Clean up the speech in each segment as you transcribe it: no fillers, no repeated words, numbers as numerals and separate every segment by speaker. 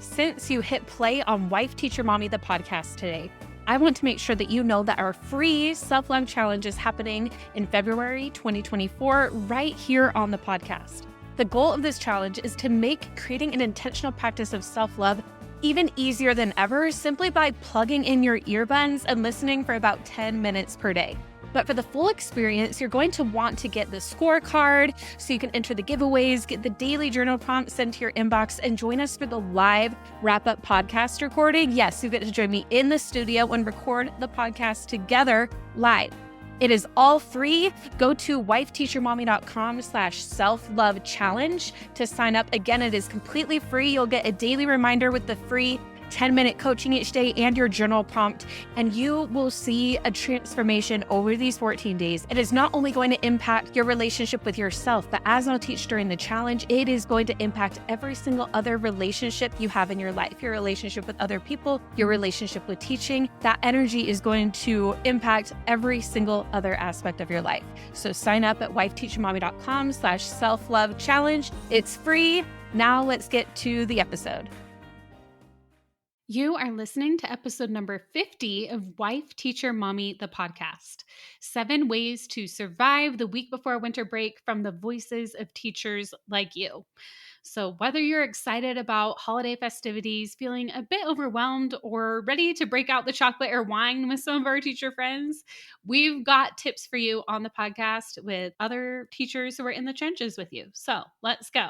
Speaker 1: Since you hit play on Wife Teacher Mommy, the podcast today, I want to make sure that you know that our free self-love challenge is happening in February 2024 right here on the podcast. The goal of this challenge is to make creating an intentional practice of self-love even easier than ever simply by plugging in your earbuds and listening for about 10 minutes per day. But for the full experience, you're going to want to get the scorecard so you can enter the giveaways, get the daily journal prompts sent to your inbox, and join us for the live wrap-up podcast recording. Yes, you get to join me in the studio and record the podcast together live. It is all free. Go to wifeteachermommy.com/self-love challenge to sign up. Again, it is completely free. You'll get a daily reminder with the free 10-minute coaching each day and your journal prompt, and you will see a transformation over these 14 days. It is not only going to impact your relationship with yourself, but as I'll teach during the challenge, it is going to impact every single other relationship you have in your life, your relationship with other people, your relationship with teaching. That energy is going to impact every single other aspect of your life. So sign up at wifeteachermommy.com/self-love challenge. It's free. Now let's get to the episode. You are listening to episode number 50 of Wife Teacher Mommy, the podcast. 7 ways to survive the week before winter break from the voices of teachers like you. So whether you're excited about holiday festivities, feeling a bit overwhelmed, or ready to break out the chocolate or wine with some of our teacher friends, we've got tips for you on the podcast with other teachers who are in the trenches with you. So let's go.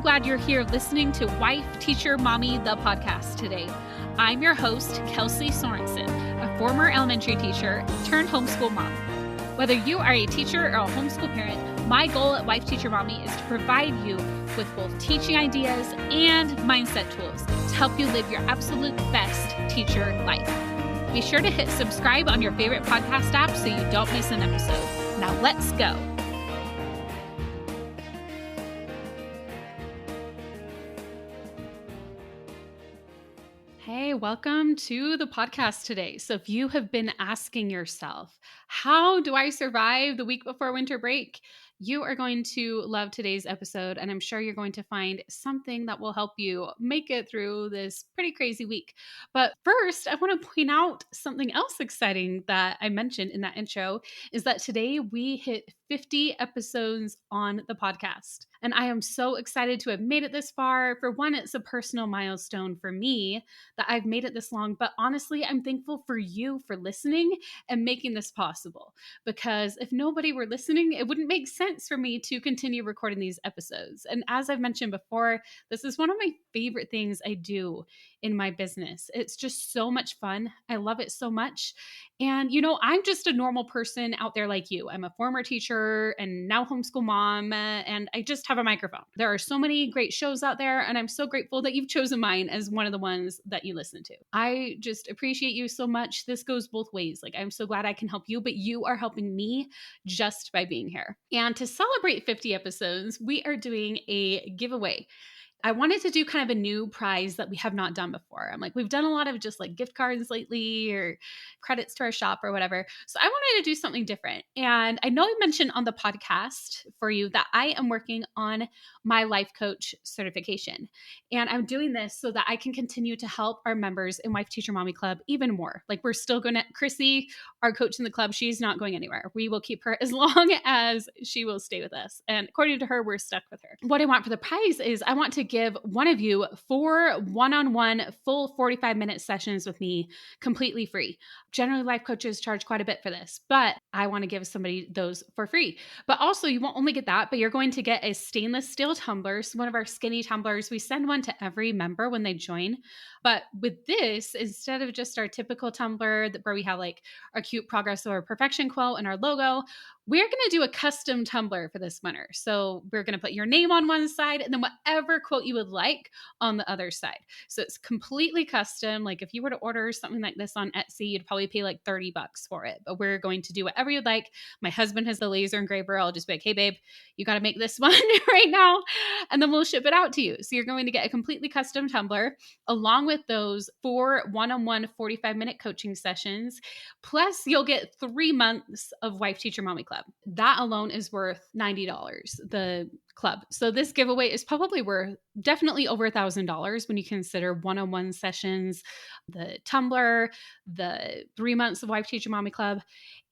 Speaker 1: Glad you're here listening to Wife Teacher Mommy, the podcast today. I'm your host, Kelsey Sorensen, a former elementary teacher turned homeschool mom. Whether you are a teacher or a homeschool parent, my goal at Wife Teacher Mommy is to provide you with both teaching ideas and mindset tools to help you live your absolute best teacher life. Be sure to hit subscribe on your favorite podcast app so you don't miss an episode. Now let's go. Hey, welcome to the podcast today. So if you have been asking yourself, how do I survive the week before winter break? You are going to love today's episode, and I'm sure you're going to find something that will help you make it through this pretty crazy week. But first, I want to point out something else exciting that I mentioned in that intro is that today we hit 50 episodes on the podcast. And I am so excited to have made it this far. For one, it's a personal milestone for me that I've made it this long, but honestly, I'm thankful for you for listening and making this possible. Because if nobody were listening, it wouldn't make sense for me to continue recording these episodes. And as I've mentioned before, this is one of my favorite things I do in my business. It's just so much fun. I love it so much. And, I'm just a normal person out there like you. I'm a former teacher and now homeschool mom, and I just have a microphone. There are so many great shows out there, and I'm so grateful that you've chosen mine as one of the ones that you listen to. I just appreciate you so much. This goes both ways. I'm so glad I can help you, but you are helping me just by being here. And to celebrate 50 episodes, we are doing a giveaway. I wanted to do kind of a new prize that we have not done before. We've done a lot of just gift cards lately or credits to our shop or whatever. So I wanted to do something different. And I know I mentioned on the podcast for you that I am working on my life coach certification. And I'm doing this so that I can continue to help our members in Wife Teacher Mommy Club even more. We're still going to, Chrissy, our coach in the club, she's not going anywhere. We will keep her as long as she will stay with us. And according to her, we're stuck with her. What I want for the prize is I want to give one of you 4 one-on-one full 45-minute sessions with me completely free. Generally, life coaches charge quite a bit for this, but I want to give somebody those for free. But also, you won't only get that, but you're going to get a stainless steel tumbler. So one of our skinny tumblers, we send one to every member when they join. But with this, instead of just our typical tumbler where we have like our cute progress or perfection quote and our logo, we're going to do a custom tumbler for this winter. So we're going to put your name on one side and then whatever quote you would like on the other side. So it's completely custom. Like if you were to order something like this on Etsy, you'd probably pay like $30 for it. But we're going to do whatever you'd like. My husband has the laser engraver. I'll just be like, hey, babe, you got to make this one right now. And then we'll ship it out to you. So you're going to get a completely custom tumbler along with those 4 one-on-one 45-minute coaching sessions. Plus, you'll get 3 months of Wife Teacher Mommy Club. That alone is worth $90, the club. So this giveaway is probably worth definitely over $1,000 when you consider one-on-one sessions, the tumbler, the 3 months of Wife Teacher Mommy Club.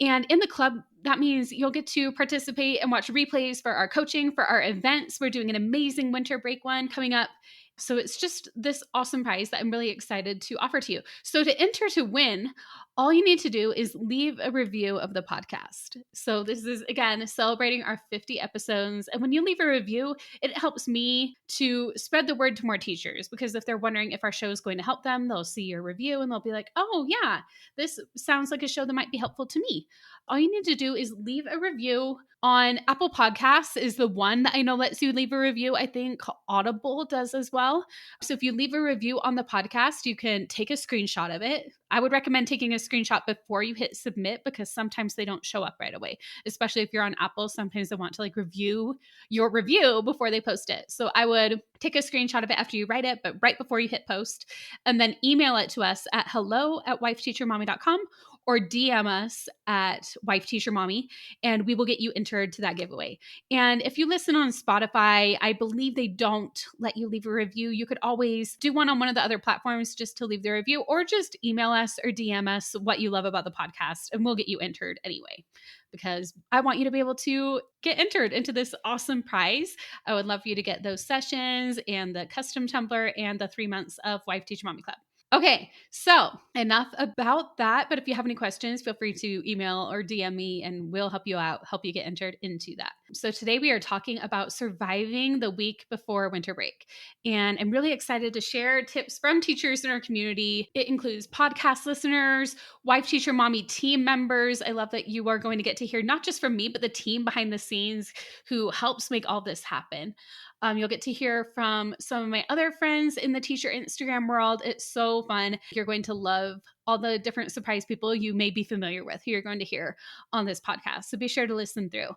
Speaker 1: And in the club, that means you'll get to participate and watch replays for our coaching, for our events. We're doing an amazing winter break one coming up. So it's just this awesome prize that I'm really excited to offer to you. So to enter to win, all you need to do is leave a review of the podcast. So this is, again, celebrating our 50 episodes. And when you leave a review, it helps me to spread the word to more teachers, because if they're wondering if our show is going to help them, they'll see your review and they'll be like, oh yeah, this sounds like a show that might be helpful to me. All you need to do is leave a review on Apple Podcasts is the one that I know lets you leave a review. I think Audible does as well. So if you leave a review on the podcast, you can take a screenshot of it. I would recommend taking a screenshot before you hit submit, because sometimes they don't show up right away, especially if you're on Apple. Sometimes they want to like review your review before they post it. So I would take a screenshot of it after you write it, but right before you hit post, and then email it to us at hello@wifeteachermommy.com or DM us at Wife Teacher Mommy, and we will get you entered to that giveaway. And if you listen on Spotify, I believe they don't let you leave a review. You could always do one on one of the other platforms just to leave the review, or just email us or DM us what you love about the podcast, and we'll get you entered anyway, because I want you to be able to get entered into this awesome prize. I would love for you to get those sessions and the custom tumbler and the 3 months of Wife Teacher Mommy Club. Okay, so enough about that. But if you have any questions, feel free to email or DM me and we'll help you out, help you get entered into that. So today we are talking about surviving the week before winter break. And I'm really excited to share tips from teachers in our community. It includes podcast listeners, Wife Teacher Mommy team members. I love that you are going to get to hear not just from me, but the team behind the scenes who helps make all this happen. You'll get to hear from some of my other friends in the teacher Instagram world. It's so fun. You're going to love all the different surprise people you may be familiar with who you're going to hear on this podcast. So be sure to listen through.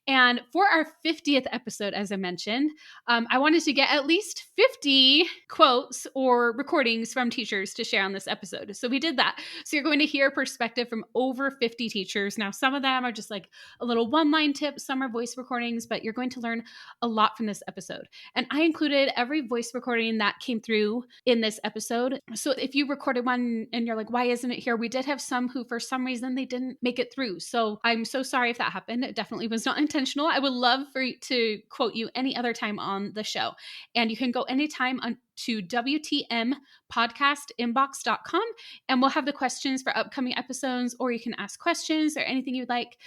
Speaker 1: And for our 50th episode, as I mentioned, I wanted to get at least 50 quotes or recordings from teachers to share on this episode. So we did that. So you're going to hear perspective from over 50 teachers. Now, some of them are just like a little one-line tip, some are voice recordings, but you're going to learn a lot from this episode. And I included every voice recording that came through in this episode. So if you recorded one and you're like, why isn't it here? We did have some who, for some reason, they didn't make it through. So I'm so sorry if that happened. It definitely was not intentional. I would love for you to quote you any other time on the show. And you can go anytime to WTMpodcastinbox.com and we'll have the questions for upcoming episodes, or you can ask questions or anything you'd like.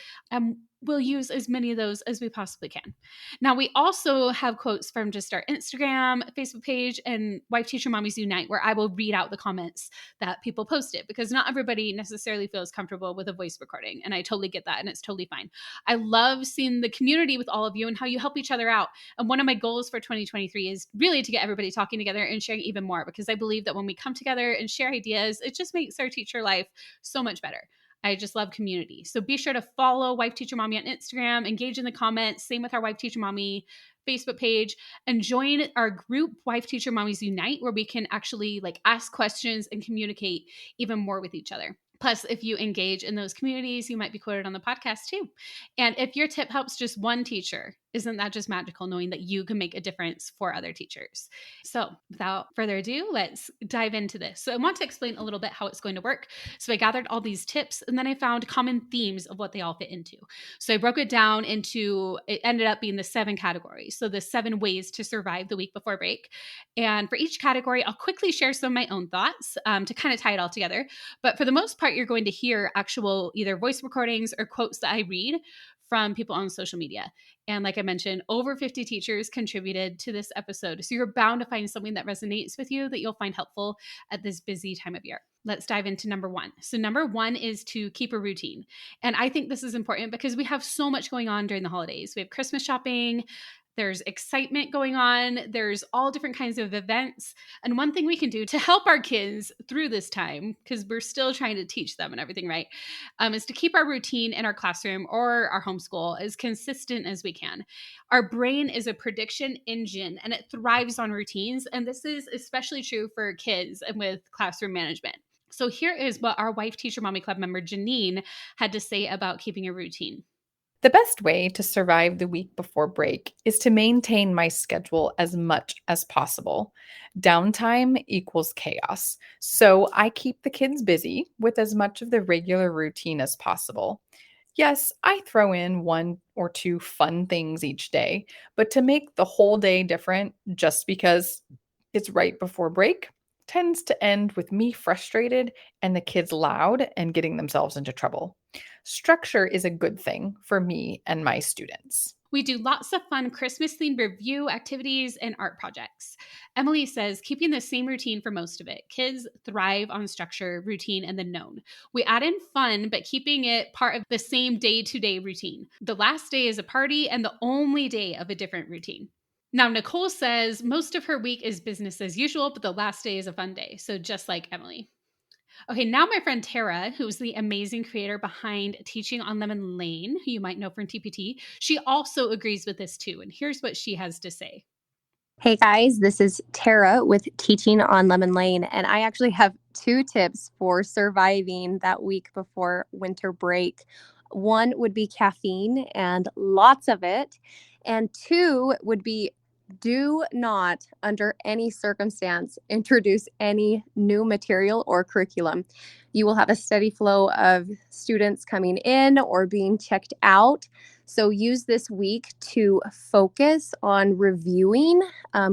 Speaker 1: We'll use as many of those as we possibly can. Now, we also have quotes from just our Instagram, Facebook page, and Wife Teacher Mommies Unite, where I will read out the comments that people posted, because not everybody necessarily feels comfortable with a voice recording. And I totally get that. And it's totally fine. I love seeing the community with all of you and how you help each other out. And one of my goals for 2023 is really to get everybody talking together and sharing even more, because I believe that when we come together and share ideas, it just makes our teacher life so much better. I just love community. So be sure to follow Wife Teacher Mommy on Instagram, engage in the comments, same with our Wife Teacher Mommy Facebook page, and join our group Wife Teacher Mommies Unite, where we can actually like ask questions and communicate even more with each other. Plus, if you engage in those communities, you might be quoted on the podcast too. And if your tip helps just one teacher, Isn't that just magical knowing that you can make a difference for other teachers? So without further ado, let's dive into this. So I want to explain a little bit how it's going to work. So I gathered all these tips and then I found common themes of what they all fit into. So I broke it down into, it ended up being the 7 categories. So the 7 ways to survive the week before break. And for each category, I'll quickly share some of my own thoughts to kind of tie it all together. But for the most part, you're going to hear actual either voice recordings or quotes that I read from people on social media. And like I mentioned, over 50 teachers contributed to this episode. So you're bound to find something that resonates with you that you'll find helpful at this busy time of year. Let's dive into number 1. So number 1 is to keep a routine. And I think this is important because we have so much going on during the holidays. We have Christmas shopping, there's excitement going on, there's all different kinds of events. And one thing we can do to help our kids through this time, because we're still trying to teach them and everything, right, is to keep our routine in our classroom or our homeschool as consistent as we can. Our brain is a prediction engine and it thrives on routines. And this is especially true for kids and with classroom management. So here is what our Wife Teacher Mommy Club member Janine had to say about keeping a routine.
Speaker 2: The best way to survive the week before break is to maintain my schedule as much as possible. Downtime equals chaos, so I keep the kids busy with as much of the regular routine as possible. Yes, I throw in 1 or 2 fun things each day, but to make the whole day different just because it's right before break tends to end with me frustrated and the kids loud and getting themselves into trouble. Structure is a good thing for me and my students.
Speaker 1: We do lots of fun Christmas-themed review activities and art projects. Emily says, keeping the same routine for most of it. Kids thrive on structure, routine, and the known. We add in fun, but keeping it part of the same day-to-day routine. The last day is a party and the only day of a different routine. Now, Nicole says most of her week is business as usual, but the last day is a fun day. So just like Emily. Okay, now my friend Tara, who's the amazing creator behind Teaching on Lemon Lane, who you might know from TPT, she also agrees with this too. And here's what she has to say.
Speaker 3: Hey guys, this is Tara with Teaching on Lemon Lane, and I actually have 2 tips for surviving that week before winter break. 1 would be caffeine and lots of it, and 2 would be do not, under any circumstance, introduce any new material or curriculum. You will have a steady flow of students coming in or being checked out. So use this week to focus on reviewing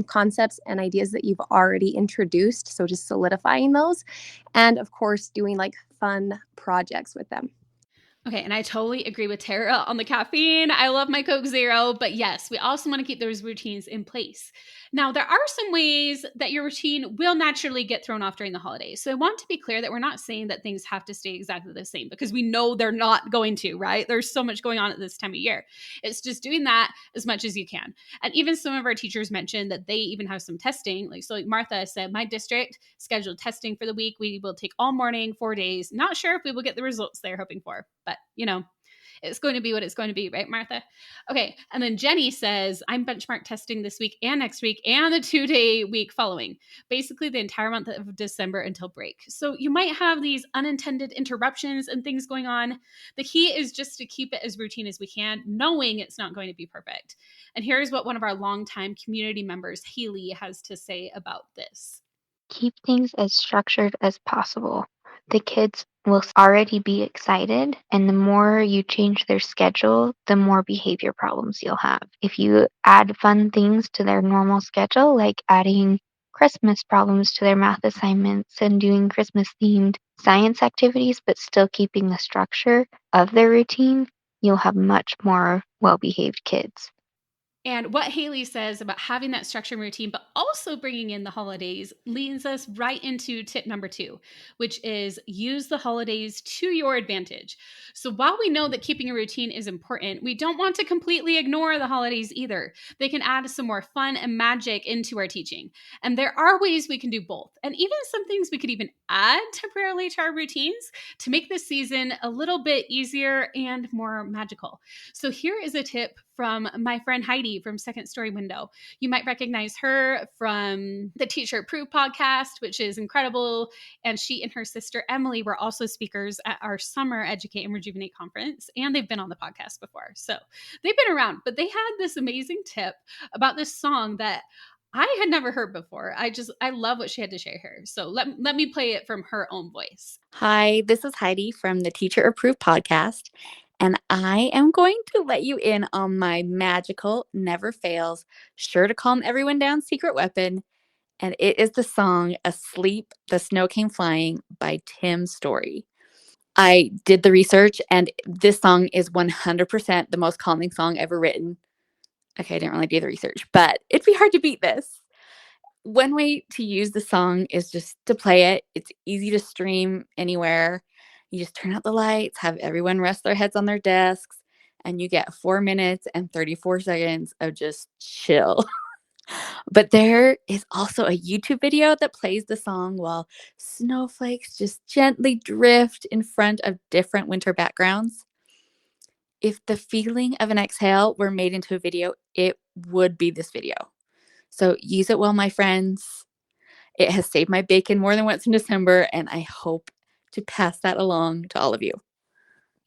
Speaker 3: concepts and ideas that you've already introduced. So just solidifying those. And of course, doing like fun projects with them.
Speaker 1: Okay, and I totally agree with Tara on the caffeine. I love my Coke Zero, but yes, we also want to keep those routines in place. Now, there are some ways that your routine will naturally get thrown off during the holidays. So I want to be clear that we're not saying that things have to stay exactly the same because we know they're not going to, right? There's so much going on at this time of year. It's just doing that as much as you can. And even some of our teachers mentioned that they even have some testing. Like Martha said, my district scheduled testing for the week. We will take all morning, 4 days. Not sure if we will get the results they're hoping for, but it's going to be what it's going to be, right, Martha? Okay. And then Jenny says, I'm benchmark testing this week and next week and the 2-day week following, basically the entire month of December until break. So you might have these unintended interruptions and things going on. The key is just to keep it as routine as we can, knowing it's not going to be perfect. And here's what one of our longtime community members, Haley, has to say about this.
Speaker 4: Keep things as structured as possible. The kids will already be excited, and the more you change their schedule, the more behavior problems you'll have. If you add fun things to their normal schedule, like adding Christmas problems to their math assignments and doing Christmas themed science activities, but still keeping the structure of their routine, you'll have much more well-behaved kids.
Speaker 1: And what Haley says about having that structure and routine, but also bringing in the holidays, leads us right into tip number 2, which is use the holidays to your advantage. So while we know that keeping a routine is important, we don't want to completely ignore the holidays either. They can add some more fun and magic into our teaching. And there are ways we can do both. And even some things we could even add temporarily to our routines to make this season a little bit easier and more magical. So here is a tip from my friend Heidi from Second Story Window. You might recognize her from the Teacher Approved podcast, which is incredible. And she and her sister Emily were also speakers at our summer Educate and Rejuvenate conference, and they've been on the podcast before. So they've been around, but they had this amazing tip about this song that I had never heard before. I love what she had to share here. So let me play it from her own voice.
Speaker 5: Hi, this is Heidi from the Teacher Approved podcast, and I am going to let you in on my magical, never fails, sure to calm everyone down secret weapon, and it is the song Asleep, the Snow Came Flying by Tim Story. I did the research, and this song is 100% the most calming song ever written. Okay, I didn't really do the research, but it'd be hard to beat this. One way to use the song is just to play it. It's easy to stream anywhere. You just turn out the lights, have everyone rest their heads on their desks, and you get 4 minutes and 34 seconds of just chill. But there is also a YouTube video that plays the song while snowflakes just gently drift in front of different winter backgrounds. If the feeling of an exhale were made into a video, it would be this video. So use it well, my friends. It has saved my bacon more than once in December, and I hope to pass that along to all of you.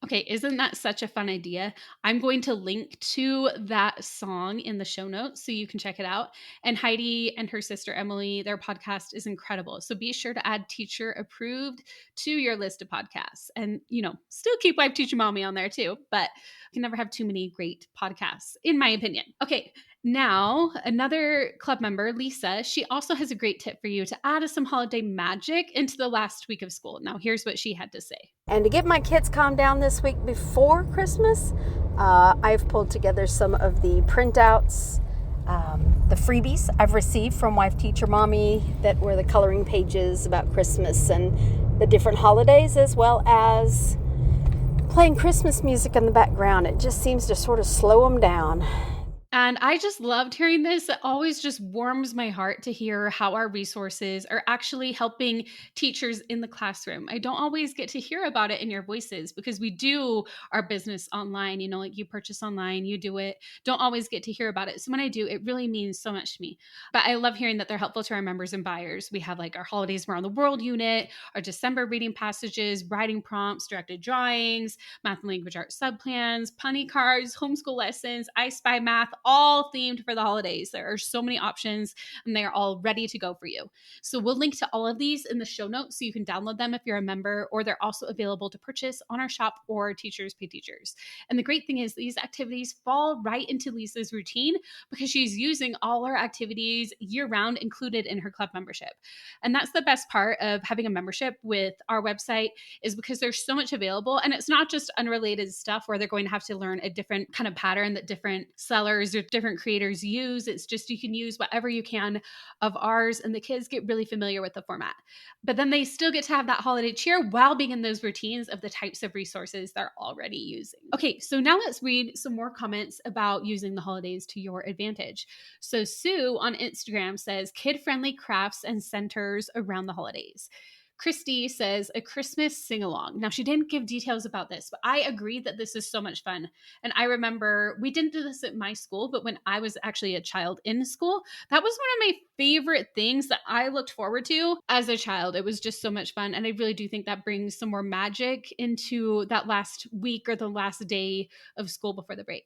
Speaker 1: Okay, isn't that such a fun idea? I'm going to link to that song in the show notes so you can check it out. And Heidi and her sister Emily, their podcast is incredible. So be sure to add Teacher Approved to your list of podcasts. And, still keep Wife Teacher Mommy on there too. But you can never have too many great podcasts, in my opinion. Okay, now, another club member, Lisa, she also has a great tip for you to add some holiday magic into the last week of school. Now, here's what she had to say.
Speaker 6: And to get my kids calmed down this week before Christmas, I've pulled together some of the printouts, the freebies I've received from Wife Teacher Mommy that were the coloring pages about Christmas and the different holidays, as well as playing Christmas music in the background. It just seems to sort of slow them down.
Speaker 1: And I just loved hearing this. It always just warms my heart to hear how our resources are actually helping teachers in the classroom. I don't always get to hear about it in your voices because we do our business online, like you purchase online, you do it. Don't always get to hear about it. So when I do, it really means so much to me. But I love hearing that they're helpful to our members and buyers. We have our Holidays Around the World unit, our December reading passages, writing prompts, directed drawings, math and language arts subplans, punny cards, homeschool lessons, I Spy Math, all themed for the holidays. There are so many options and they are all ready to go for you. So we'll link to all of these in the show notes so you can download them if you're a member, or they're also available to purchase on our shop or Teachers Pay Teachers. And the great thing is these activities fall right into Lisa's routine because she's using all our activities year round included in her club membership. And that's the best part of having a membership with our website, is because there's so much available, and it's not just unrelated stuff where they're going to have to learn a different kind of pattern that different sellers or different creators use. It's just you can use whatever you can of ours, and the kids get really familiar with the format. But then they still get to have that holiday cheer while being in those routines of the types of resources they're already using. Okay, so now let's read some more comments about using the holidays to your advantage. So Sue on Instagram says, kid-friendly crafts and centers around the holidays. Christy says a Christmas sing-along. Now, she didn't give details about this, but I agree that this is so much fun. And I remember we didn't do this at my school, but when I was actually a child in school, that was one of my favorite things that I looked forward to as a child. It was just so much fun. And I really do think that brings some more magic into that last week or the last day of school before the break.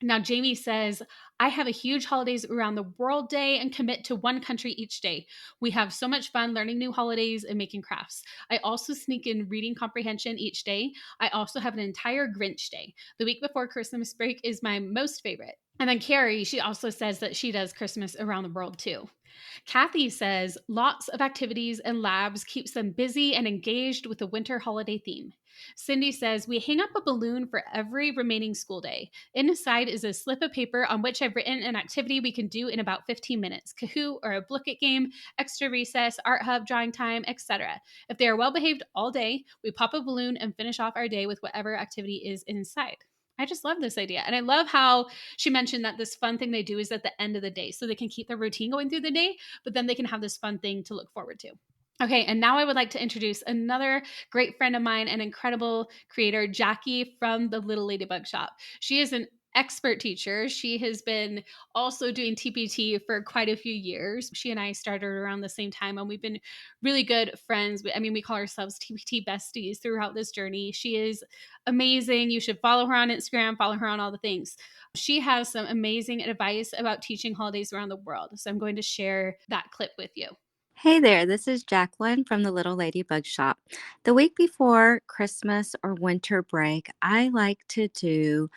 Speaker 1: Now, Jamie says, I have a huge holidays around the world day and commit to one country each day. We have so much fun learning new holidays and making crafts. I also sneak in reading comprehension each day. I also have an entire Grinch day. The week before Christmas break is my most favorite. And then Carrie, she also says that she does Christmas around the world too. Kathy says lots of activities and labs keeps them busy and engaged with the winter holiday theme. Cindy says we hang up a balloon for every remaining school day. Inside is a slip of paper on which I've written an activity we can do in about 15 minutes. Kahoot or a Book It game, extra recess, art hub, drawing time, etc. If they are well behaved all day, we pop a balloon and finish off our day with whatever activity is inside. I just love this idea. And I love how she mentioned that this fun thing they do is at the end of the day. So they can keep their routine going through the day, but then they can have this fun thing to look forward to. Okay, and now I would like to introduce another great friend of mine, an incredible creator, Jackie from the Little Ladybug Shop. She is an expert teacher. She has been also doing TPT for quite a few years. She and I started around the same time, and we've been really good friends. I mean, we call ourselves TPT besties throughout this journey. She is amazing. You should follow her on Instagram, follow her on all the things. She has some amazing advice about teaching holidays around the world. So I'm going to share that clip with you.
Speaker 7: Hey there, this is Jacqueline from the Little Ladybug Shop. The week before Christmas or winter break, I like to do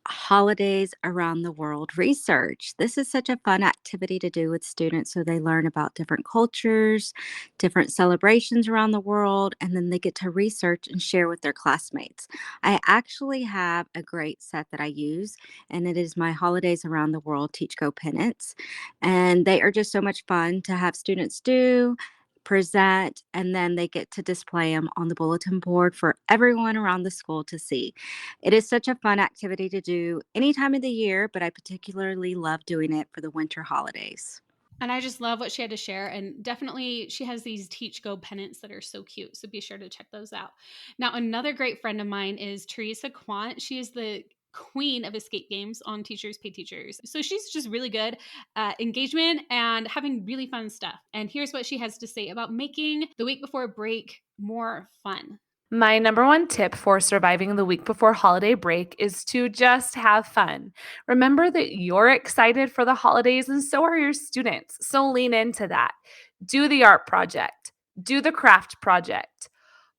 Speaker 7: holidays around the world research. This is such a fun activity to do with students so they learn about different cultures, different celebrations around the world, and then they get to research and share with their classmates. I actually have a great set that I use, and it is my Holidays Around the World Teach Go pennants. And they are just so much fun to have students do, present, and then they get to display them on the bulletin board for everyone around the school to see. It is such a fun activity to do any time of the year, but I particularly love doing it for the winter holidays.
Speaker 1: And I just love what she had to share. And definitely, she has these Teach Go pennants that are so cute. So be sure to check those out. Now, another great friend of mine is Teresa Quant. She is the queen of escape games on Teachers Pay Teachers. So she's just really good at engagement and having really fun stuff. And here's what she has to say about making the week before break more fun.
Speaker 8: My number one tip for surviving the week before holiday break is to just have fun. Remember that you're excited for the holidays and so are your students. So lean into that. Do the art project, do the craft project,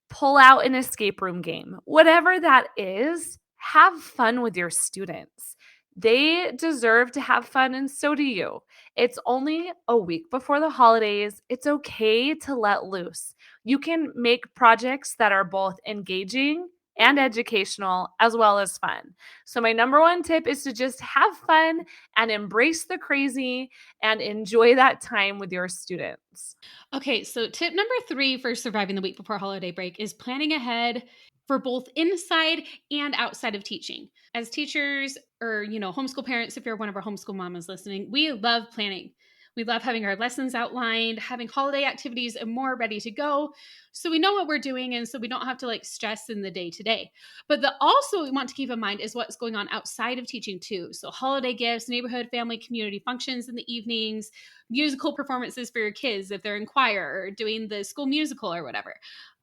Speaker 8: pull out an escape room game. Whatever that is, have fun with your students. They deserve to have fun, and so do you. It's only a week before the holidays. It's okay to let loose. You can make projects that are both engaging and educational as well as fun. So my number one tip is to just have fun and embrace the crazy and enjoy that time with your students.
Speaker 1: Okay, so tip number 3 for surviving the week before holiday break is planning ahead for both inside and outside of teaching. As teachers or, homeschool parents, if you're one of our homeschool mamas listening, we love planning. We love having our lessons outlined, having holiday activities and more ready to go. So we know what we're doing, and so we don't have to stress in the day to day. But also we want to keep in mind is what's going on outside of teaching too. So holiday gifts, neighborhood, family, community functions in the evenings, musical performances for your kids if they're in choir or doing the school musical or whatever.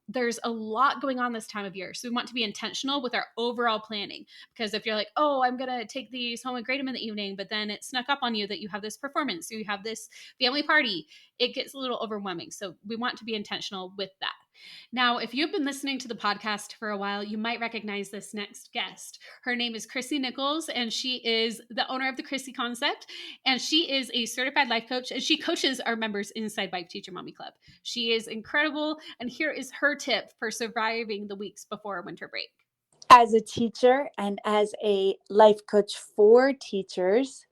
Speaker 1: There's a lot going on this time of year. So we want to be intentional with our overall planning, because if you're like, oh, I'm going to take these home and grade them in the evening, but then it snuck up on you that you have this performance, so you have this family party, it gets a little overwhelming. So we want to be intentional with that. Now, if you've been listening to the podcast for a while, you might recognize this next guest. Her name is Chrissy Nichols, and she is the owner of the Chrissy Concept, and she is a certified life coach, and she coaches our members inside Wife Teacher Mommy Club. She is incredible, and here is her tip for surviving the weeks before winter break.
Speaker 9: As a teacher and as a life coach for teachers,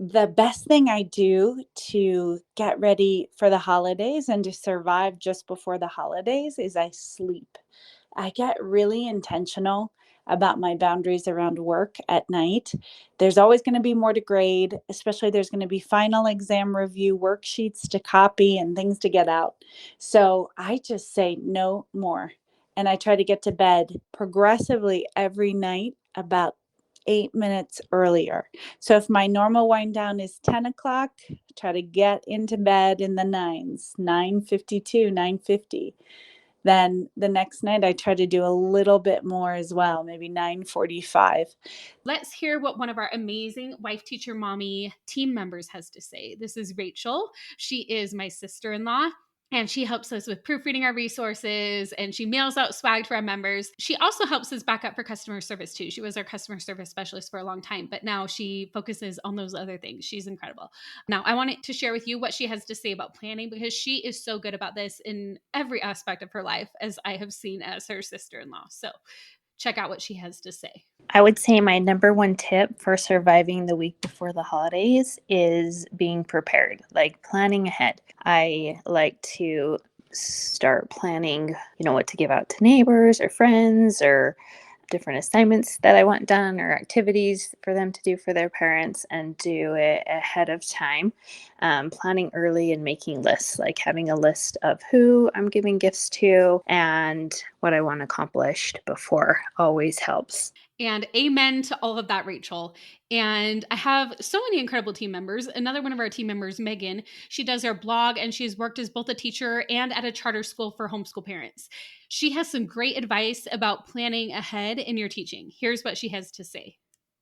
Speaker 9: the best thing I do to get ready for the holidays and to survive just before the holidays is I sleep. I get really intentional about my boundaries around work at night. There's always going to be more to grade, especially there's going to be final exam review worksheets to copy and things to get out. So I just say no more. And I try to get to bed progressively every night about 8 minutes earlier. So if my normal wind down is 10 o'clock, try to get into bed in the 9s, 9:52, 9:50. Then the next night I try to do a little bit more as well, maybe 9:45.
Speaker 1: Let's hear what one of our amazing Wife Teacher Mommy team members has to say. This is Rachel. She is my sister-in-law, and she helps us with proofreading our resources, and she mails out swag to our members. She also helps us back up for customer service too. She was our customer service specialist for a long time, but now she focuses on those other things. She's incredible. Now, I wanted to share with you what she has to say about planning, because she is so good about this in every aspect of her life, as I have seen as her sister-in-law. So check out what she has to say.
Speaker 10: I would say my number one tip for surviving the week before the holidays is being prepared, like planning ahead. I like to start planning, what to give out to neighbors or friends or different assignments that I want done or activities for them to do for their parents, and do it ahead of time. Planning early and making lists, like having a list of who I'm giving gifts to and what I want accomplished before always helps.
Speaker 1: And amen to all of that, Rachel. And I have so many incredible team members. Another one of our team members, Megan, she does our blog and she's worked as both a teacher and at a charter school for homeschool parents. She has some great advice about planning ahead in your teaching. Here's what she has to say.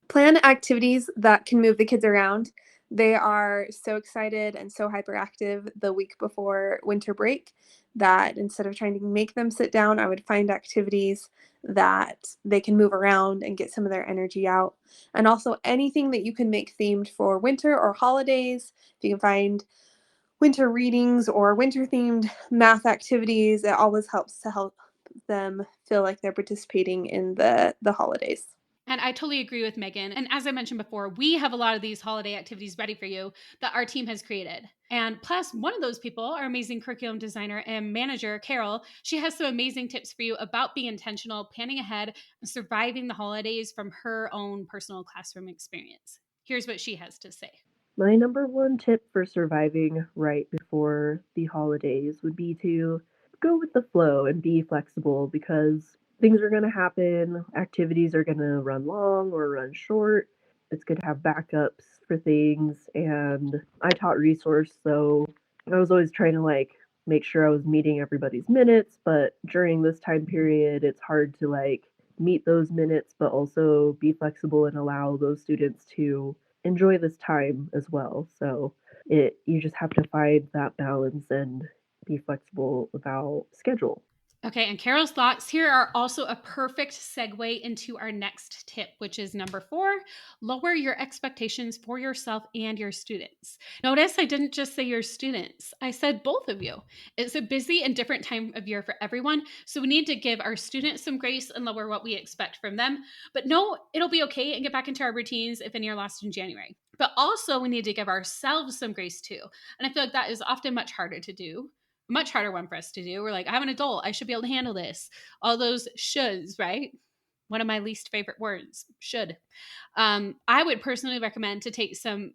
Speaker 11: Plan activities that can move the kids around. They are so excited and so hyperactive the week before winter break that instead of trying to make them sit down, I would find activities that they can move around and get some of their energy out. And also anything that you can make themed for winter or holidays. If you can find winter readings or winter themed math activities, it always helps to help them feel like they're participating in the holidays.
Speaker 1: And I totally agree with Megan. And as I mentioned before, we have a lot of these holiday activities ready for you that our team has created. And plus, one of those people, our amazing curriculum designer and manager, Carol, she has some amazing tips for you about being intentional, planning ahead, and surviving the holidays from her own personal classroom experience. Here's what she has to say.
Speaker 12: My number one tip for surviving right before the holidays would be to go with the flow and be flexible because things are going to happen. Activities are going to run long or run short. It's good to have backups for things. And I taught resource, so I was always trying to make sure I was meeting everybody's minutes. But during this time period, it's hard to meet those minutes, but also be flexible and allow those students to enjoy this time as well. So you just have to find that balance and be flexible about schedule.
Speaker 1: Okay, and Carol's thoughts here are also a perfect segue into our next tip, which is number 4, lower your expectations for yourself and your students. Notice I didn't just say your students, I said both of you. It's a busy and different time of year for everyone, so we need to give our students some grace and lower what we expect from them. But no, it'll be okay and get back into our routines if any are lost in January. But also we need to give ourselves some grace too. And I feel like that is often much harder to do. Much harder one for us to do. We're like, I'm an adult. I should be able to handle this. All those shoulds, right? One of my least favorite words, should. I would personally recommend to take some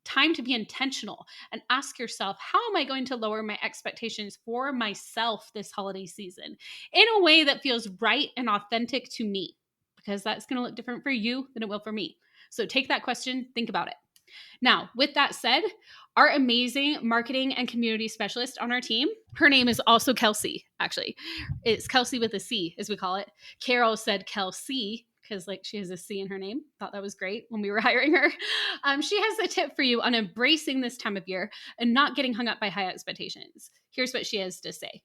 Speaker 1: time to be intentional and ask yourself, how am I going to lower my expectations for myself this holiday season in a way that feels right and authentic to me? Because that's going to look different for you than it will for me. So take that question, think about it. Now, with that said, our amazing marketing and community specialist on our team, her name is also Kelsey, actually. It's Kelsey with a C, as we call it. Carol said Kelsey because she has a C in her name. Thought that was great when we were hiring her. She has a tip for you on embracing this time of year and not getting hung up by high expectations. Here's what she has to say.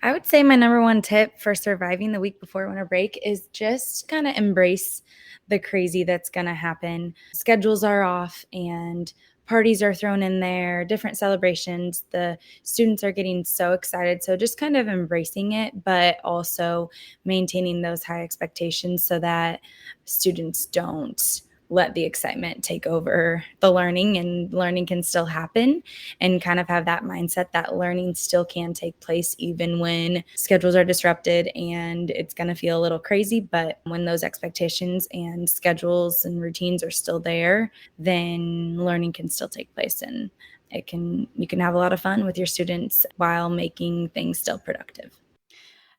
Speaker 5: I would say my number one tip for surviving the week before winter break is just kind of embrace the crazy that's going to happen. Schedules are off and parties are thrown in there, different celebrations. The students are getting so excited. So just kind of embracing it, but also maintaining those high expectations so that students don't let the excitement take over the learning, and learning can still happen, and kind of have that mindset that learning still can take place even when schedules are disrupted and it's going to feel a little crazy. But when those expectations and schedules and routines are still there, then learning can still take place, and you can have a lot of fun with your students while making things still productive.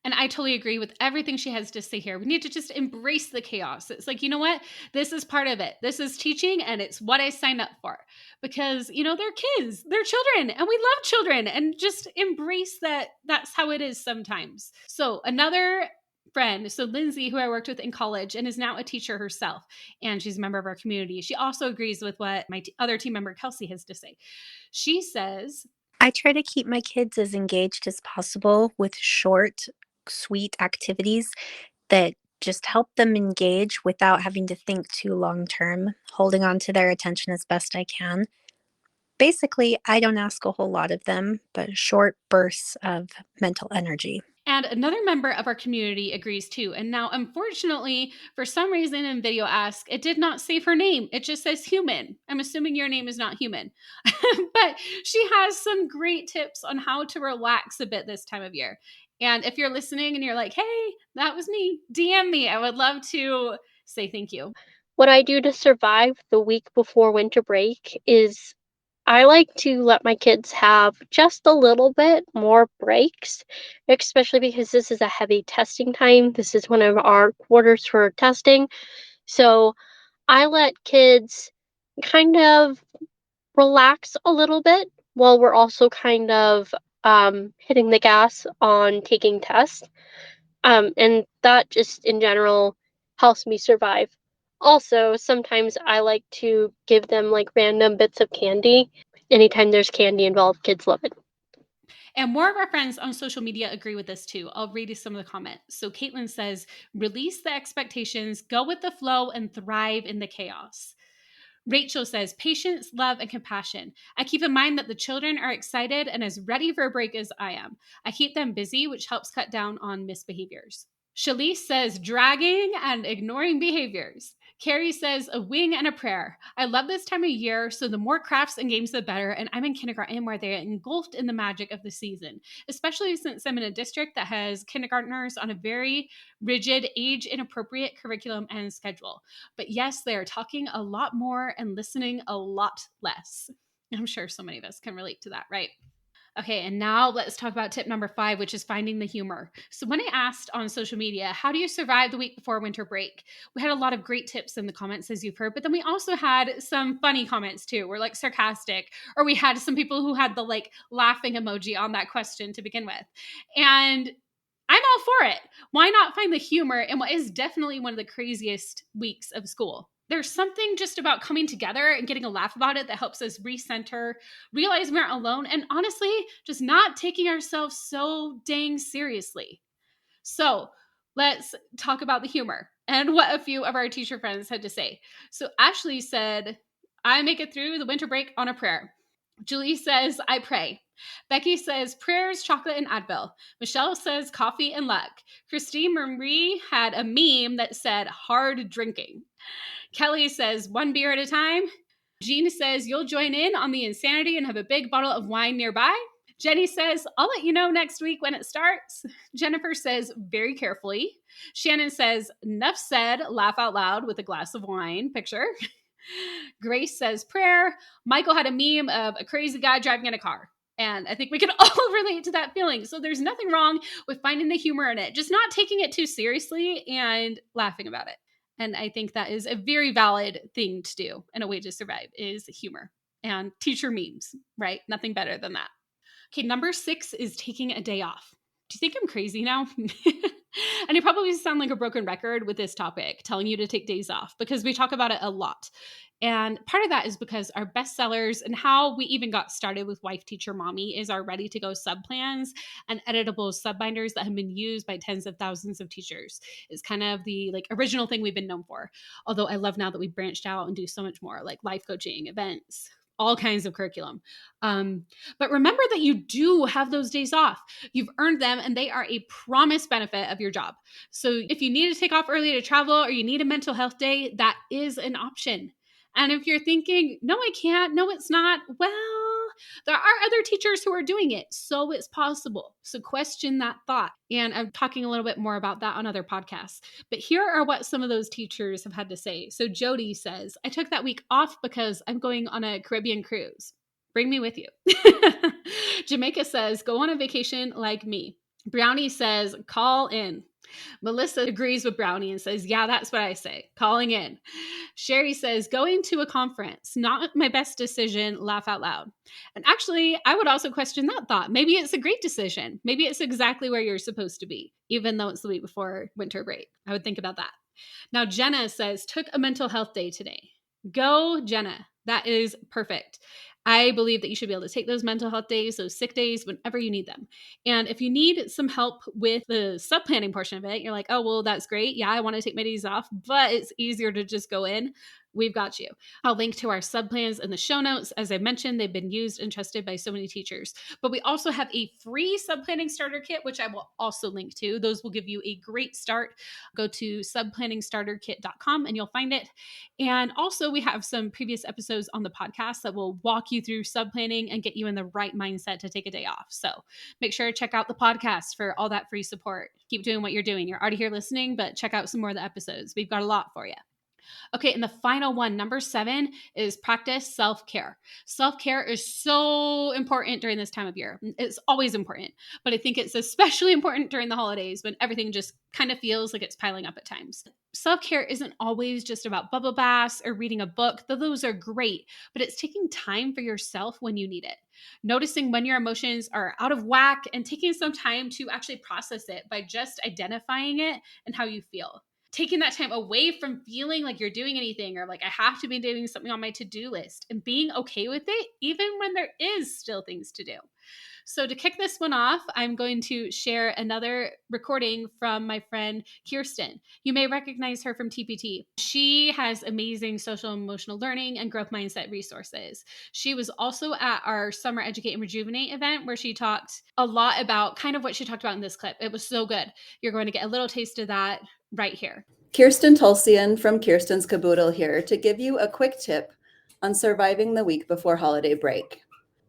Speaker 1: And I totally agree with everything she has to say here. We need to just embrace the chaos. It's like, you know what? This is part of it. This is teaching, and it's what I signed up for. Because, they're kids, they're children, and we love children. And just embrace that that's how it is sometimes. So another friend, so Lindsay, who I worked with in college and is now a teacher herself, and she's a member of our community, she also agrees with what my other team member, Kelsey, has to say. She says,
Speaker 3: I try to keep my kids as engaged as possible with short, sweet activities that just help them engage without having to think too long term, holding on to their attention as best I can. Basically, I don't ask a whole lot of them, but short bursts of mental energy.
Speaker 1: And another member of our community agrees too. And now, unfortunately, for some reason in Video Ask, it did not save her name. It just says human. I'm assuming your name is not human. But she has some great tips on how to relax a bit this time of year. And if you're listening and you're like, hey, that was me, DM me. I would love to say thank you.
Speaker 13: What I do to survive the week before winter break is I like to let my kids have just a little bit more breaks, especially because this is a heavy testing time. This is one of our quarters for testing. So I let kids kind of relax a little bit while we're also kind of hitting the gas on taking tests. And that just in general helps me survive. Also, sometimes I like to give them like random bits of candy. Anytime there's candy involved, kids love it.
Speaker 1: And more of our friends on social media agree with this too. I'll read you some of the comments. So Caitlin says, release the expectations, go with the flow, and thrive in the chaos. Rachel says, patience, love, and compassion. I keep in mind that the children are excited and as ready for a break as I am. I keep them busy, which helps cut down on misbehaviors. Shalise says, dragging and ignoring behaviors. Carrie says, a wing and a prayer. I love this time of year, so the more crafts and games, the better. And I'm in kindergarten where they're engulfed in the magic of the season, especially since I'm in a district that has kindergartners on a very rigid, age-inappropriate curriculum and schedule. But yes, they are talking a lot more and listening a lot less. I'm sure so many of us can relate to that, right? Okay, and now let's talk about tip number 5, which is finding the humor. So when I asked on social media, how do you survive the week before winter break? We had a lot of great tips in the comments, as you've heard, but then we also had some funny comments too. We're like sarcastic, or we had some people who had the like laughing emoji on that question to begin with. And I'm all for it. Why not find the humor in what is definitely one of the craziest weeks of school? There's something just about coming together and getting a laugh about it that helps us recenter, realize we aren't alone, and honestly, just not taking ourselves so dang seriously. So let's talk about the humor and what a few of our teacher friends had to say. So Ashley said, I make it through the winter break on a prayer. Julie says, I pray. Becky says, prayers, chocolate, and Advil. Michelle says, coffee and luck. Christine Marie had a meme that said, hard drinking. Kelly says, one beer at a time. Jean says, you'll join in on the insanity and have a big bottle of wine nearby. Jenny says, I'll let you know next week when it starts. Jennifer says, very carefully. Shannon says, enough said, laugh out loud with a glass of wine. Picture. Grace says, prayer. Michael had a meme of a crazy guy driving in a car. And I think we can all relate to that feeling. So there's nothing wrong with finding the humor in it, just not taking it too seriously and laughing about it. And I think that is a very valid thing to do and a way to survive is humor and teacher memes, right? Nothing better than that. Okay, number 6 is taking a day off. Do you think I'm crazy now? And I probably sound like a broken record with this topic, telling you to take days off because we talk about it a lot. And part of that is because our bestsellers and how we even got started with Wife Teacher Mommy is our ready to go sub plans and editable sub binders that have been used by tens of thousands of teachers. It's kind of the like original thing we've been known for. Although I love now that we've branched out and do so much more like life coaching, events, all kinds of curriculum. But remember that you do have those days off. You've earned them and they are a promised benefit of your job. So if you need to take off early to travel or you need a mental health day, that is an option. And if you're thinking, no, I can't, no, it's not, well, there are other teachers who are doing it, so it's possible. So question that thought. And I'm talking a little bit more about that on other podcasts. But here are what some of those teachers have had to say. So Jody says, I took that week off because I'm going on a Caribbean cruise. Bring me with you. Jamaica says, go on a vacation like me. Brownie says, call in. Melissa agrees with Brownie and says, yeah, that's what I say. Calling in. Sherry says, going to a conference, not my best decision, laugh out loud. And actually, I would also question that thought. Maybe it's a great decision. Maybe it's exactly where you're supposed to be, even though it's the week before winter break. I would think about that. Now, Jenna says, took a mental health day today. Go, Jenna. That is perfect. I believe that you should be able to take those mental health days, those sick days, whenever you need them. And if you need some help with the sub-planning portion of it, you're like, oh, well, that's great. Yeah, I want to take my days off, but it's easier to just go in. We've got you. I'll link to our sub-plans in the show notes. As I mentioned, they've been used and trusted by so many teachers. But we also have a free sub-planning starter kit, which I will also link to. Those will give you a great start. Go to subplanningstarterkit.com and you'll find it. And also we have some previous episodes on the podcast that will walk you through sub-planning and get you in the right mindset to take a day off. So make sure to check out the podcast for all that free support. Keep doing what you're doing. You're already here listening, but check out some more of the episodes. We've got a lot for you. Okay, and the final one, number 7, is practice self-care. Self-care is so important during this time of year. It's always important, but I think it's especially important during the holidays when everything just kind of feels like it's piling up at times. Self-care isn't always just about bubble baths or reading a book, though those are great, but it's taking time for yourself when you need it. Noticing when your emotions are out of whack and taking some time to actually process it by just identifying it and how you feel. Taking that time away from feeling like you're doing anything or like I have to be doing something on my to-do list and being okay with it, even when there is still things to do. So to kick this one off, I'm going to share another recording from my friend Kirsten. You may recognize her from TPT. She has amazing social emotional learning and growth mindset resources. She was also at our Summer Educate and Rejuvenate event where she talked a lot about kind of what she talked about in this clip. It was so good. You're going to get a little taste of that right here.
Speaker 14: Kirsten Tulsian from Kirsten's Kaboodle here to give you a quick tip on surviving the week before holiday break.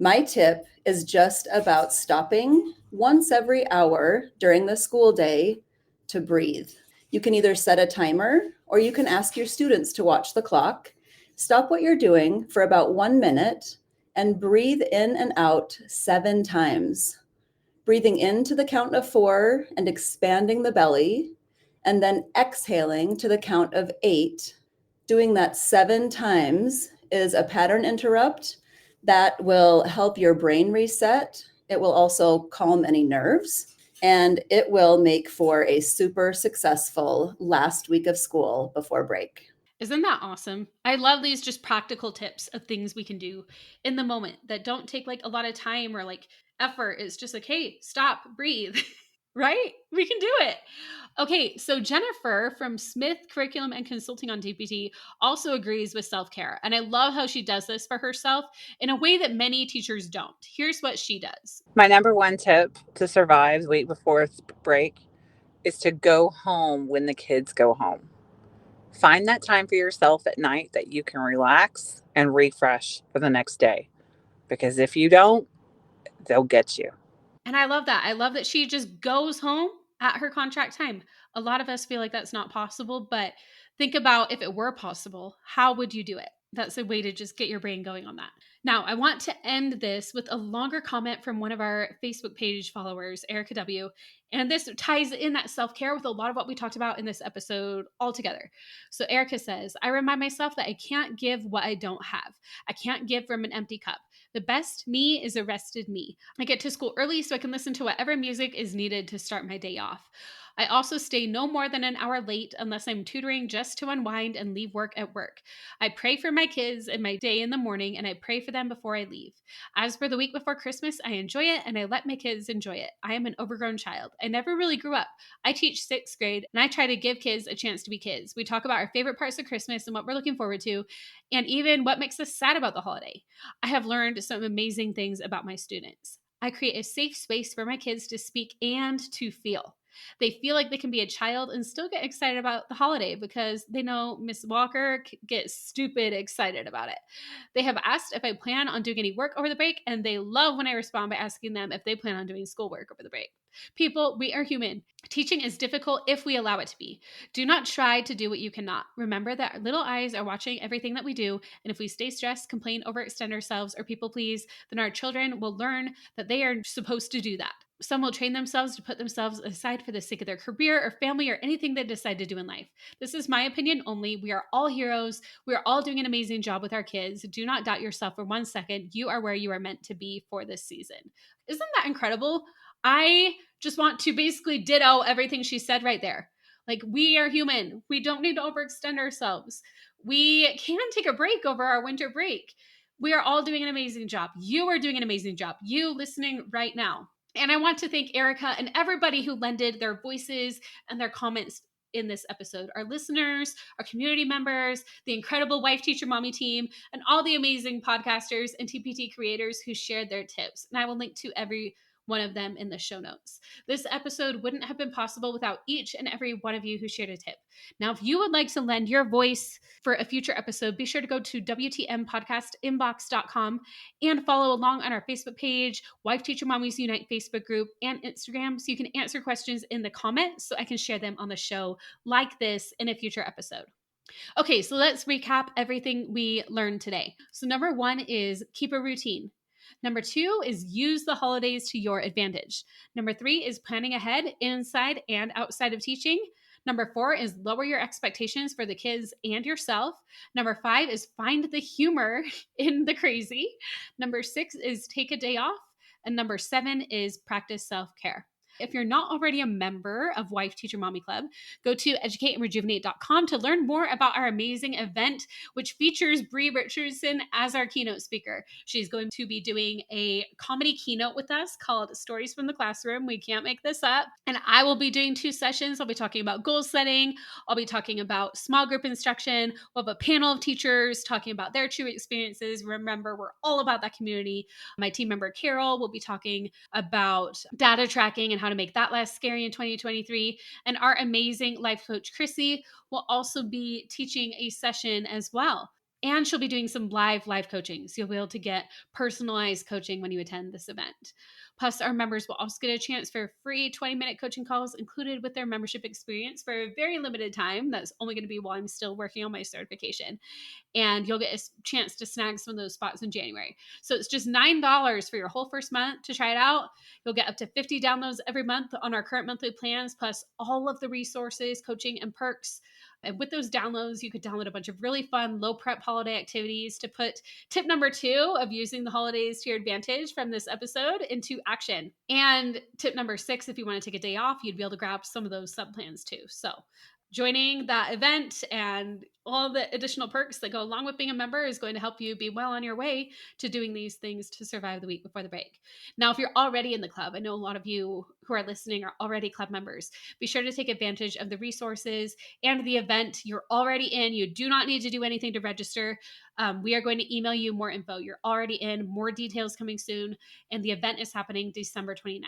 Speaker 14: My tip is just about stopping once every hour during the school day to breathe. You can either set a timer or you can ask your students to watch the clock. Stop what you're doing for about 1 minute and breathe in and out 7 times. Breathing in to the count of 4 and expanding the belly, and then exhaling to the count of 8. Doing that 7 times is a pattern interrupt that will help your brain reset. It will also calm any nerves, and it will make for a super successful last week of school before break.
Speaker 1: Isn't that awesome? I love these just practical tips of things we can do in the moment that don't take like a lot of time or like effort. It's just like, hey, stop, breathe, right? We can do it. Okay, so Jennifer from Smith Curriculum and Consulting on TPT also agrees with self-care. And I love how she does this for herself in a way that many teachers don't. Here's what she does.
Speaker 15: My number 1 tip to survive the week before break is to go home when the kids go home. Find that time for yourself at night that you can relax and refresh for the next day. Because if you don't, they'll get you.
Speaker 1: And I love that. I love that she just goes home at her contract time. A lot of us feel like that's not possible, but think about if it were possible, how would you do it? That's a way to just get your brain going on that. Now, I want to end this with a longer comment from one of our Facebook page followers, Erica W. And this ties in that self-care with a lot of what we talked about in this episode altogether. So Erica says, I remind myself that I can't give what I don't have. I can't give from an empty cup. The best me is a rested me. I get to school early so I can listen to whatever music is needed to start my day off. I also stay no more than an hour late unless I'm tutoring just to unwind and leave work at work. I pray for my kids and my day in the morning, and I pray for them before I leave. As for the week before Christmas, I enjoy it and I let my kids enjoy it. I am an overgrown child. I never really grew up. I teach 6th grade and I try to give kids a chance to be kids. We talk about our favorite parts of Christmas and what we're looking forward to, and even what makes us sad about the holiday. I have learned some amazing things about my students. I create a safe space for my kids to speak and to feel. They feel like they can be a child and still get excited about the holiday because they know Miss Walker gets stupid excited about it. They have asked if I plan on doing any work over the break, and they love when I respond by asking them if they plan on doing schoolwork over the break. People, we are human. Teaching is difficult if we allow it to be. Do not try to do what you cannot. Remember that our little eyes are watching everything that we do, and if we stay stressed, complain, overextend ourselves, or people please, then our children will learn that they are supposed to do that. Some will train themselves to put themselves aside for the sake of their career or family or anything they decide to do in life. This is my opinion only. We are all heroes. We are all doing an amazing job with our kids. Do not doubt yourself for 1 second. You are where you are meant to be for this season. Isn't that incredible? I just want to basically ditto everything she said right there. Like, we are human. We don't need to overextend ourselves. We can take a break over our winter break. We are all doing an amazing job. You are doing an amazing job. You listening right now. And I want to thank Erica and everybody who lended their voices and their comments in this episode. Our listeners, our community members, the incredible Wife Teacher Mommy team, and all the amazing podcasters and TPT creators who shared their tips. And I will link to every one of them in the show notes. This episode wouldn't have been possible without each and every one of you who shared a tip. Now, if you would like to lend your voice for a future episode, be sure to go to WTMpodcastinbox.com and follow along on our Facebook page, Wife Teacher Mommies Unite Facebook group, and Instagram, so you can answer questions in the comments so I can share them on the show like this in a future episode. Okay, so let's recap everything we learned today. So number 1 is keep a routine. Number 2 is use the holidays to your advantage. Number 3 is planning ahead inside and outside of teaching. Number 4 is lower your expectations for the kids and yourself. Number 5 is find the humor in the crazy. Number 6 is take a day off. And number 7 is practice self-care. If you're not already a member of Wife Teacher Mommy Club, go to educateandrejuvenate.com to learn more about our amazing event, which features Bree Richardson as our keynote speaker. She's going to be doing a comedy keynote with us called Stories from the Classroom. We can't make this up. And I will be doing 2 sessions. I'll be talking about goal setting. I'll be talking about small group instruction. We'll have a panel of teachers talking about their true experiences. Remember, we're all about that community. My team member, Carol, will be talking about data tracking and how to make that less scary in 2023. And our amazing life coach, Chrissy, will also be teaching a session as well. And she'll be doing some live coaching. So you'll be able to get personalized coaching when you attend this event. Plus, our members will also get a chance for free 20-minute coaching calls included with their membership experience for a very limited time. That's only going to be while I'm still working on my certification. And you'll get a chance to snag some of those spots in January. So it's just $9 for your whole first month to try it out. You'll get up to 50 downloads every month on our current monthly plans, plus all of the resources, coaching, and perks. And with those downloads, you could download a bunch of really fun, low prep holiday activities to put tip number 2 of using the holidays to your advantage from this episode into action. And tip number 6, if you want to take a day off, you'd be able to grab some of those sub plans too. So joining that event and all the additional perks that go along with being a member is going to help you be well on your way to doing these things to survive the week before the break. Now, if you're already in the club, I know a lot of you who are listening are already club members. Be sure to take advantage of the resources and the event. You're already in. You do not need to do anything to register. We are going to email you more info. You're already in. More details coming soon. And the event is happening December 29th.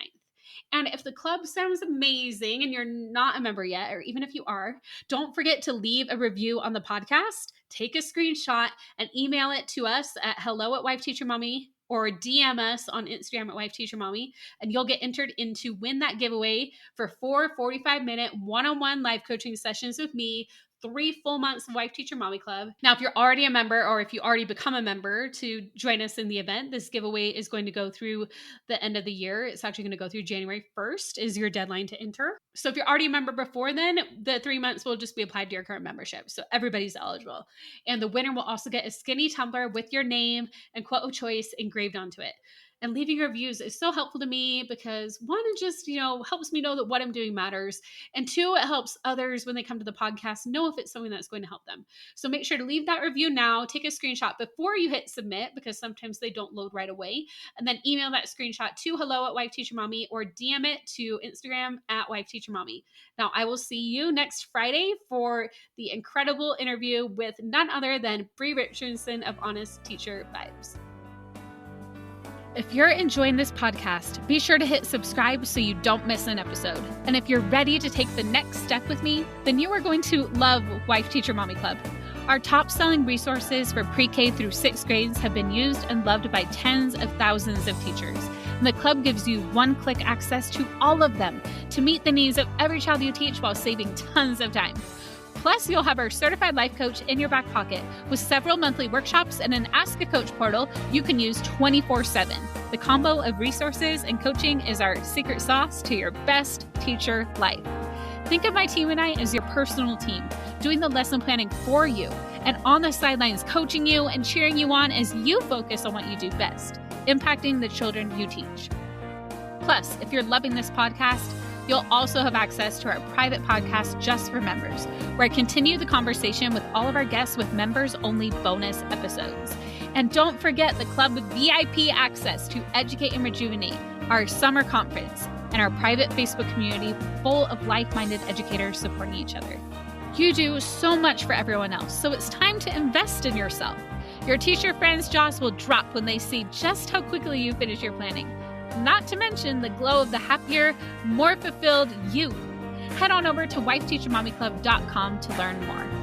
Speaker 1: And if the club sounds amazing and you're not a member yet, or even if you are, don't forget to leave a review on the podcast, take a screenshot and email it to us at hello@wifeteachermommy or DM us on Instagram at wifeteachermommy, and you'll get entered in to win that giveaway for 4 45-minute one-on-one live coaching sessions with me, 3 full months of Wife Teacher Mommy Club. Now, if you're already a member or if you already become a member to join us in the event, this giveaway is going to go through the end of the year. It's actually going to go through January 1st is your deadline to enter. So if you're already a member before then, the 3 months will just be applied to your current membership. So everybody's eligible. And the winner will also get a skinny tumbler with your name and quote of choice engraved onto it. And leaving reviews is so helpful to me because 1, it just, helps me know that what I'm doing matters. And 2, it helps others when they come to the podcast know if it's something that's going to help them. So make sure to leave that review now, take a screenshot before you hit submit because sometimes they don't load right away. And then email that screenshot to hello@wifeteachermommy or DM it to Instagram at wifeteachermommy. Now, I will see you next Friday for the incredible interview with none other than Bree Richardson of Honest Teacher Vibes. If you're enjoying this podcast, be sure to hit subscribe so you don't miss an episode. And if you're ready to take the next step with me, then you are going to love Wife Teacher Mommy Club. Our top-selling resources for pre-K through 6th grades have been used and loved by tens of thousands of teachers. And the club gives you one-click access to all of them to meet the needs of every child you teach while saving tons of time. Plus, you'll have our certified life coach in your back pocket with several monthly workshops and an Ask a Coach portal you can use 24/7. The combo of resources and coaching is our secret sauce to your best teacher life. Think of my team and I as your personal team, doing the lesson planning for you and on the sidelines coaching you and cheering you on as you focus on what you do best, impacting the children you teach. Plus, if you're loving this podcast, you'll also have access to our private podcast just for members, where I continue the conversation with all of our guests with members-only bonus episodes. And don't forget the club with VIP access to Educate and Rejuvenate, our summer conference, and our private Facebook community full of like-minded educators supporting each other. You do so much for everyone else, so it's time to invest in yourself. Your teacher friends' jaws will drop when they see just how quickly you finish your planning. Not to mention the glow of the happier, more fulfilled you. Head on over to wifeteachermommyclub.com to learn more.